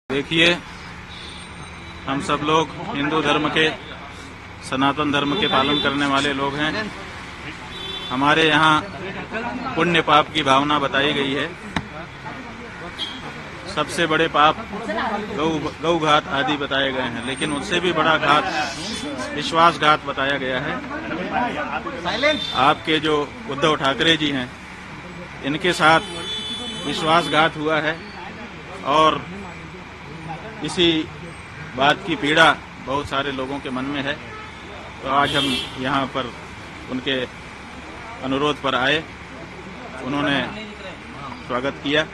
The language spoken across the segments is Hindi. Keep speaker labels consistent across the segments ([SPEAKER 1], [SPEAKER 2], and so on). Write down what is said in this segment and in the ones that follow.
[SPEAKER 1] देखिए, हम सब लोग हिंदू धर्म के, सनातन धर्म के पालन करने वाले लोग हैं। हमारे यहाँ पुण्य पाप की भावना बताई गई है। सबसे बड़े पाप गौ घात आदि बताए गए हैं, लेकिन उससे भी बड़ा घात विश्वासघात बताया गया है। आपके जो उद्धव ठाकरे जी हैं, इनके साथ विश्वासघात हुआ है और इसी बात की पीड़ा बहुत सारे लोगों के मन में है। तो आज हम यहाँ पर उनके अनुरोध पर आए, उन्होंने स्वागत किया।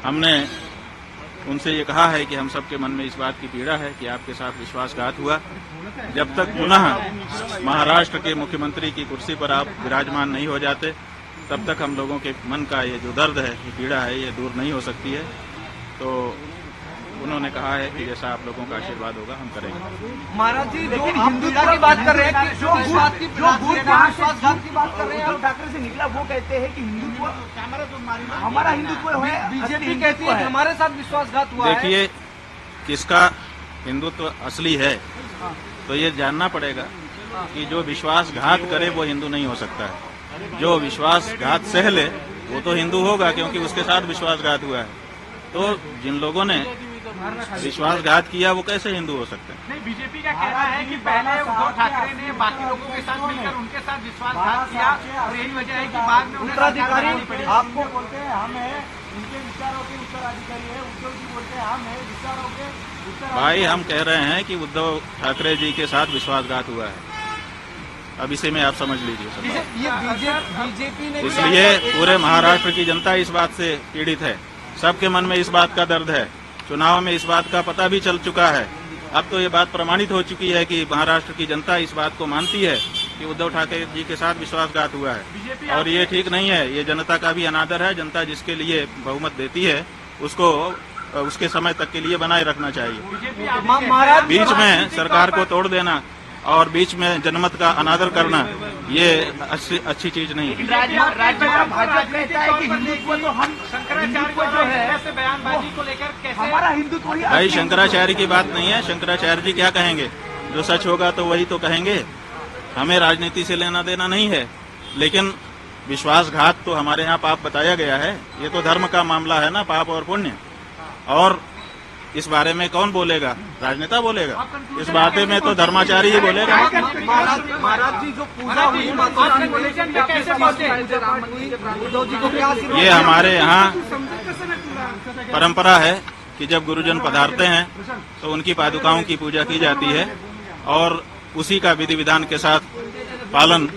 [SPEAKER 1] हमने उनसे ये कहा है कि हम सबके मन में इस बात की पीड़ा है कि आपके साथ विश्वासघात हुआ। जब तक पुनः महाराष्ट्र के मुख्यमंत्री की कुर्सी पर आप विराजमान नहीं हो जाते, तब तक हम लोगों के मन का ये जो दर्द है, ये पीड़ा है, ये दूर नहीं हो सकती है। तो उन्होंने कहा है कि जैसा आप लोगों का आशीर्वाद होगा हम करेंगे।
[SPEAKER 2] महाराज जी, जो हिंदुत्व की बात कर रहे हैं, जो विश्वासघात की बात कर रहे हैं, ठाकरे से निकला, वो कहते हैं कि हिंदुत्व हमारा हिंदुत्व है। बीजेपी कहती है कि हमारे साथ विश्वासघात हुआ है।
[SPEAKER 1] देखिए, किसका हिंदुत्व असली है तो ये जानना पड़ेगा कि जो विश्वासघात करे वो हिंदू नहीं हो सकता है। जो विश्वासघात सह ले वो तो हिंदू होगा, क्योंकि उसके साथ विश्वासघात हुआ है। तो जिन लोगों ने विश्वासघात किया वो कैसे हिंदू हो सकते हैं?
[SPEAKER 3] नहीं, बीजेपी का कहना है कि पहले उद्धव ठाकरे ने बाकी लोगों के साथ मिलकर उनके साथ विश्वासघात किया और यही वजह है कि बाद में
[SPEAKER 2] उत्तराधिकारी
[SPEAKER 3] आपको
[SPEAKER 2] बोलते हैं हम है, उनके विचारों के उत्तराधिकारी है। उद्धव जी बोलते हैं हम है, विचारों के उत्तराधिकारी।
[SPEAKER 1] भाई, हम कह रहे हैं कि उद्धव ठाकरे जी के साथ विश्वासघात हुआ है। अब इसे में आप समझ लीजिए।
[SPEAKER 2] ये बीजेपी ने,
[SPEAKER 1] इसलिए पूरे महाराष्ट्र की जनता इस बात से पीड़ित है। सबके मन में इस बात का दर्द है। चुनाव में इस बात का पता भी चल चुका है। अब तो ये बात प्रमाणित हो चुकी है कि महाराष्ट्र की जनता इस बात को मानती है कि उद्धव ठाकरे जी के साथ विश्वासघात हुआ है और ये ठीक नहीं है। ये जनता का भी अनादर है। जनता जिसके लिए बहुमत देती है उसको उसके समय तक के लिए बनाए रखना चाहिए। बीच में सरकार को तोड़ देना और बीच में जनमत का अनादर करना, ये अच्छी चीज नहीं है।
[SPEAKER 2] भाजपा कहता है कि हिंदुत्व तो हम
[SPEAKER 3] शंकराचार्य जो है बयानबाजी को लेकर कैसे
[SPEAKER 2] हमारा हिंदुत्व ही।
[SPEAKER 1] भाई, शंकराचार्य की बात नहीं है। शंकराचार्य जी क्या कहेंगे? जो सच होगा तो वही तो कहेंगे। हमें राजनीति से लेना देना नहीं है, लेकिन विश्वासघात तो हमारे यहाँ पाप बताया गया है। ये तो धर्म का मामला है ना, पाप और पुण्य। और इस बारे में कौन बोलेगा? राजनेता बोलेगा। इस बारे में तो धर्माचार्य ही बोलेगा।
[SPEAKER 2] महाराज जी, जो पूजा हुई, उद्धव जी को क्या
[SPEAKER 1] ये हमारे यहाँ परंपरा है कि जब गुरुजन पधारते हैं तो उनकी पादुकाओं की पूजा की जाती है और उसी का विधि विधान के साथ पालन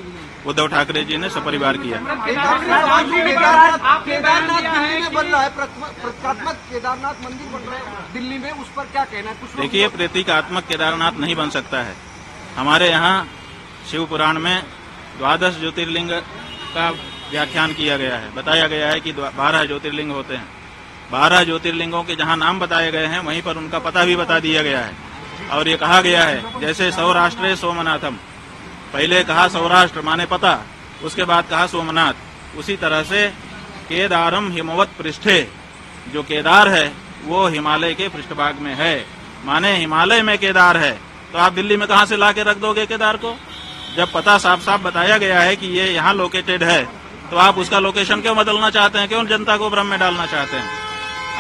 [SPEAKER 1] उद्धव ठाकरे जी ने सपरिवार किया।
[SPEAKER 2] केदारनाथ दिल्ली में बन रहा है, प्रतीकात्मक केदारनाथ मंदिर बन रहा है दिल्ली में, उस पर क्या कहना है? कुछ
[SPEAKER 1] देखिए, प्रतीकात्मक केदारनाथ नहीं बन सकता है। हमारे यहाँ शिव पुराण में 12 ज्योतिर्लिंग का व्याख्यान किया गया है। बताया गया है कि 12 ज्योतिर्लिंग होते हैं। 12 ज्योतिर्लिंगों के जहाँ नाम बताए गए हैं वहीं पर उनका पता भी बता दिया गया है। और ये कहा गया है, जैसे सौराष्ट्रे सोमनाथम, पहले कहा सौराष्ट्र माने पता, उसके बाद कहा सोमनाथ। उसी तरह से केदारम हिमवत पृष्ठे, जो केदार है वो हिमालय के पृष्ठभाग में है, माने हिमालय में केदार है। तो आप दिल्ली में कहाँ से लाके रख दोगे केदार को? जब पता साफ साफ बताया गया है कि ये यहाँ लोकेटेड है, तो आप उसका लोकेशन क्यों बदलना चाहते हैं? क्यों जनता को भ्रम में डालना चाहते हैं?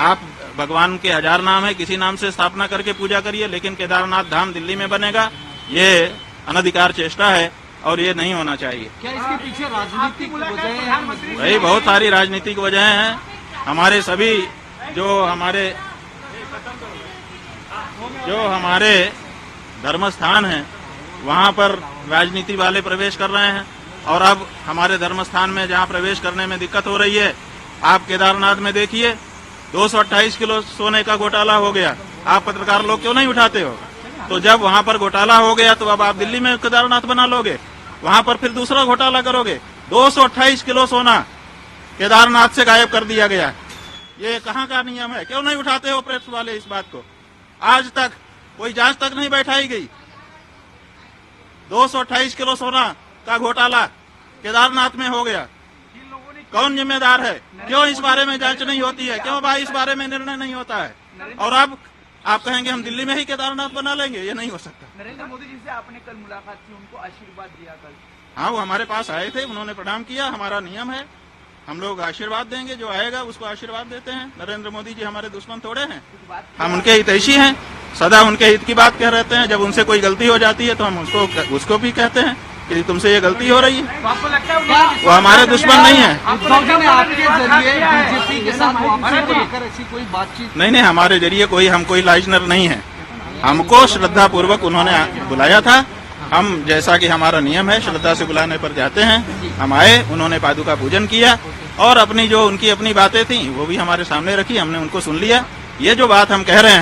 [SPEAKER 1] आप भगवान के 1000 नाम है, किसी नाम से स्थापना करके पूजा करिए, लेकिन केदारनाथ धाम दिल्ली में बनेगा, ये अनधिकार चेष्टा है और ये नहीं होना चाहिए।
[SPEAKER 2] क्या इसके पीछे राजनीतिक वजह है?
[SPEAKER 1] भाई, बहुत सारी राजनीतिक वजहें हैं। हमारे सभी जो हमारे धर्म स्थान हैं वहाँ पर राजनीति वाले प्रवेश कर रहे हैं और अब हमारे धर्म स्थान में जहाँ प्रवेश करने में दिक्कत हो रही है, आप केदारनाथ में देखिए 228 किलो सोने का घोटाला हो गया। आप पत्रकार लोग क्यों नहीं उठाते हो? तो जब वहाँ पर घोटाला हो गया तो अब आप दिल्ली में केदारनाथ बना लोगे, वहाँ पर फिर दूसरा घोटाला करोगे। 228 किलो सोना केदारनाथ से गायब कर दिया गया। ये कहाँ का नियम है? क्यों नहीं उठाते हो प्रेस वाले इस बात को? आज तक कोई जांच तक नहीं बैठाई गई। 228 किलो सोना का घोटाला केदारनाथ में हो गया। कौन जिम्मेदार है? क्यों इस बारे में जांच नहीं होती है? क्यों भाई इस बारे में निर्णय नहीं होता है? और आप कहेंगे हम दिल्ली में ही केदारनाथ बना लेंगे, ये नहीं हो सकता।
[SPEAKER 2] नरेंद्र मोदी जी से आपने कल मुलाकात की, उनको आशीर्वाद दिया कल?
[SPEAKER 1] हाँ, वो हमारे पास आए थे, उन्होंने प्रणाम किया। हमारा नियम है, हम लोग आशीर्वाद देंगे, जो आएगा उसको आशीर्वाद देते हैं। नरेंद्र मोदी जी हमारे दुश्मन थोड़े हैं, हम उनके हितैषी हैं, सदा उनके हित की बात कह रहते हैं। जब उनसे कोई गलती हो जाती है तो हम उसको भी कहते हैं कि तुमसे ये गलती हो रही है।
[SPEAKER 3] तो आपको लगता है
[SPEAKER 1] वो हमारे दुश्मन नहीं है।
[SPEAKER 2] उद्धव जी ने आपके जरिए बीजेपी के साथ वापसी को लेकर ऐसी कोई बातचीत?
[SPEAKER 1] नहीं, हमारे जरिए हम कोई लाइजनर नहीं है। हमको श्रद्धा पूर्वक उन्होंने बुलाया था। हम, जैसा कि हमारा नियम है, श्रद्धा से बुलाने पर जाते हैं। हम आए, उन्होंने पादुका पूजन किया और उनकी अपनी बातें थी वो भी हमारे सामने रखी, हमने उनको सुन लिया। ये जो बात हम कह रहे हैं